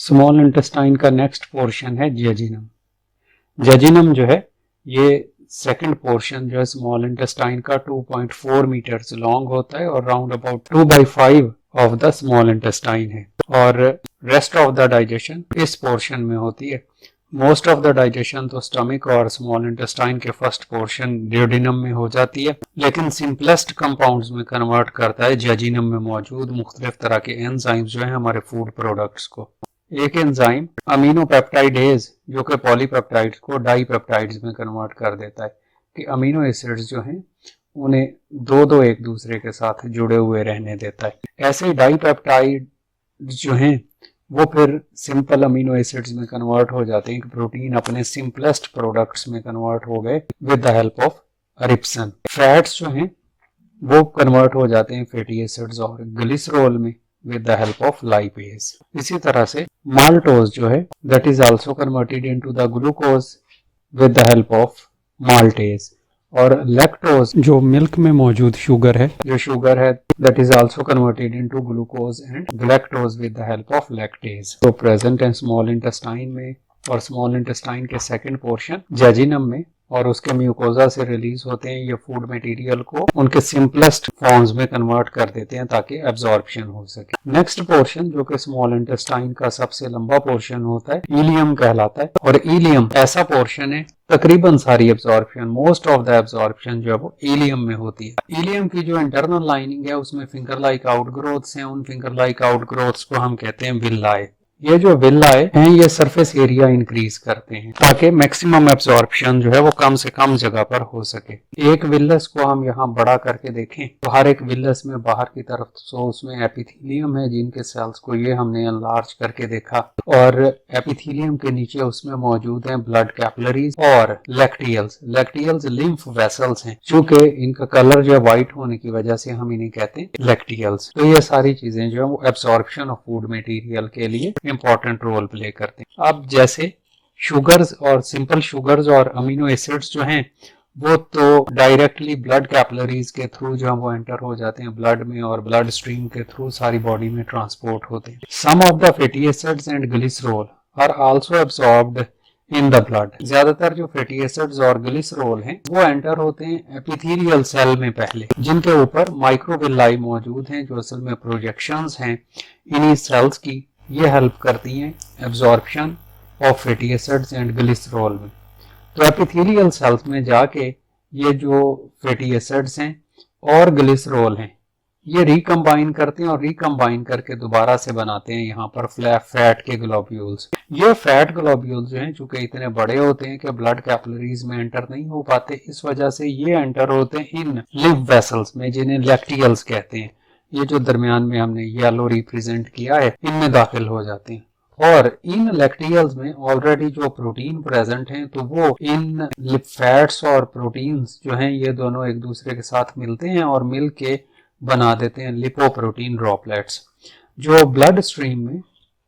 Small intestine का next portion है जेजिनम। जेजिनम जो है ये सेकंड पोर्शन जो है स्मॉल इंटेस्टाइन का 2.4 मीटर्स लॉन्ग होता है और round about 2/5 of the small intestine है और रेस्ट ऑफ द डाइजेशन इस पोर्शन में होती है। मोस्ट ऑफ द डाइजेशन तो स्टमक और स्मॉल इंटेस्टाइन के फर्स्ट पोर्शन ड्यूडेनम में हो जाती है, लेकिन सिंपलेस्ट कंपाउंड्स में कन्वर्ट करता है जेजिनम में मौजूद मुख्तलिफ तरह के एंजाइम्स जो है हमारे फूड प्रोडक्ट्स को। एक एंजाइम अमीनो पेप्टाइडेज जो कि पॉलीपेप्टाइड्स को डाईपेप्टाइड्स में कन्वर्ट कर देता है कि अमीनो एसिड्स जो हैं उन्हें दो एक दूसरे के साथ जुड़े हुए रहने देता है। ऐसे डाईपेप्टाइड जो हैं वो फिर सिंपल अमीनो एसिड्स में कन्वर्ट हो जाते हैं कि प्रोटीन अपने सिंपलेस्ट प्रोडक्ट्स में कन्वर्ट हो गए विद द हेल्प ऑफ रिप्सन। फैट्स जो हैं वो कन्वर्ट हो जाते हैं फैटी एसिड्स और ग्लिसरॉल में with the help of lipase। इसी तरह से माल्टोज जो है that is also converted into the glucose with the help of maltase और लैक्टोज जो मिल्क में मौजूद शुगर है that is also converted into glucose and galactose with the help of lactase। तो प्रेजेंट है स्मॉल इंटेस्टाइन में और small intestine के सेकंड पोर्शन जेजिनम में और उसके म्यूकोजा से रिलीज होते हैं। ये फूड मटेरियल को उनके सिंपलेस्ट फॉर्म्स में कन्वर्ट कर देते हैं ताकि एब्जॉर्प्शन हो सके। नेक्स्ट पोर्शन जो कि स्मॉल इंटेस्टाइन का सबसे लंबा पोर्शन होता है इलियम कहलाता है और इलियम ऐसा पोर्शन है तकरीबन सारी absorption most of the absorption जो है वो इलियम में होती है। इलियम की जो इंटरनल लाइनिंग है उसमें फिंगर लाइक आउटग्रोथ्स हैं। उन फिंगर लाइक आउटग्रोथ्स को हम कहते हैं विल्लाए। ये जो विल्लाए हैं ये सरफेस एरिया इंक्रीज करते हैं ताकि मैक्सिमम एब्जॉर्प्शन जो है वो कम से कम जगह पर हो सके। एक विल्लस को हम यहाँ बड़ा करके देखें तो हर एक विल्लस में बाहर की तरफ तो उसमें एपिथेलियम है जिनके सेल्स को ये हमने एनलार्ज करके देखा और एपिथेलियम के नीचे उसमें मौजूद हैं ब्लड कैपिलरीज और लैक्टियल्स लिम्फ वेसल्स हैं। चूंकि इनका कलर जो है व्हाइट होने की वजह से हम इन्हें कहते हैं लैक्टियल्स। तो ये सारी चीजें जो है वो एब्जॉर्प्शन ऑफ फूड मटेरियल के लिए इंपॉर्टेंट रोल प्ले करते हैं। अब जैसे शुगर्स और सिंपल शुगर्स और अमीनो एसिड्स जो हैं वो तो डायरेक्टली ब्लड कैपिलरीज के थ्रू जो है वो एंटर हो जाते हैं ब्लड में और ब्लड स्ट्रीम के थ्रू सारी बॉडी में ट्रांसपोर्ट होते हैं। Some of the fatty acids and glycerol are also absorbed in the blood. ज्यादातर जो फैटी एसिड्स और ग्लिसरॉल हैं वो एंटर होते हैं एपिथेलियल सेल में पहले, जिनके ऊपर माइक्रोविल्लाई मौजूद हैं जो असल में प्रोजेक्शंस हैं इन्हीं सेल्स की। ये हेल्प करती हैं absorption of fatty acids and glycerol में। तो एपिथेलियल सेल्स में जाके ये जो फैटी एसिड्स हैं और ग्लिसरॉल हैं ये रिकम्बाइन करते हैं और रिकम्बाइन करके दोबारा से बनाते हैं यहाँ पर फैट के ग्लोब्यूल्स। ये फैट ग्लोब्यूल्स जो हैं चूंकि इतने बड़े होते हैं कि ब्लड कैपिलरीज में एंटर नहीं हो पाते, इस वजह से ये एंटर होते हैं इन लिम्फ वेसल्स में जिन्हें लैक्टियल्स कहते हैं। ये जो दरमियान में हमने येलो रिप्रेजेंट किया है इनमें दाखिल हो जाते हैं और इन लैक्टियल्स में ऑलरेडी जो प्रोटीन प्रेजेंट हैं तो वो इन फैट्स और प्रोटीन्स जो हैं ये दोनों एक दूसरे के साथ मिलते हैं और मिल के बना देते हैं लिपोप्रोटीन ड्रॉपलेट्स जो ब्लड स्ट्रीम में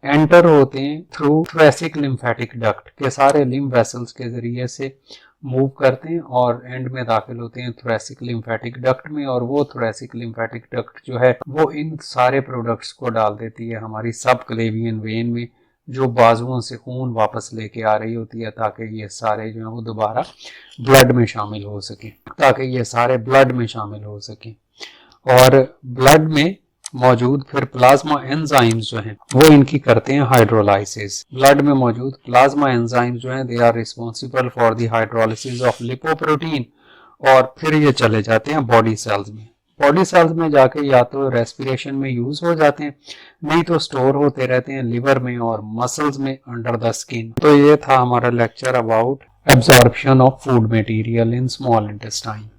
एंटर होते हैं थ्रू थोरैसिक लिम्फेटिक डक्ट के सारे लिम्फ वेसल्स के जरिए से मूव करते हैं और एंड में दाखिल होते हैं थोरैसिक लिम्फेटिक डक्ट में और वो थोरैसिक लिम्फेटिक डक्ट जो है वो इन सारे प्रोडक्ट्स को डाल देती है हमारी सब क्लेवियन वेन में जो बाजुओं से खून वापस लेके आ रही होती है ताकि ये सारे जो है वो दोबारा ब्लड में शामिल हो सके और ब्लड में मौजूद फिर प्लाज्मा एंजाइम्स जो हैं वो इनकी करते हैं हाइड्रोलाइसिस। ब्लड में मौजूद प्लाज्मा एंजाइम्स जो हैं they are responsible for the hydrolysis of lipoprotein और फिर ये चले जाते हैं बॉडी सेल्स में जाके या तो रेस्पिरेशन में यूज हो जाते हैं नहीं तो स्टोर होते रहते हैं लिवर में और मसल्स में अंडर द स्किन। तो ये था हमारा lecture about absorption of food material in small intestine.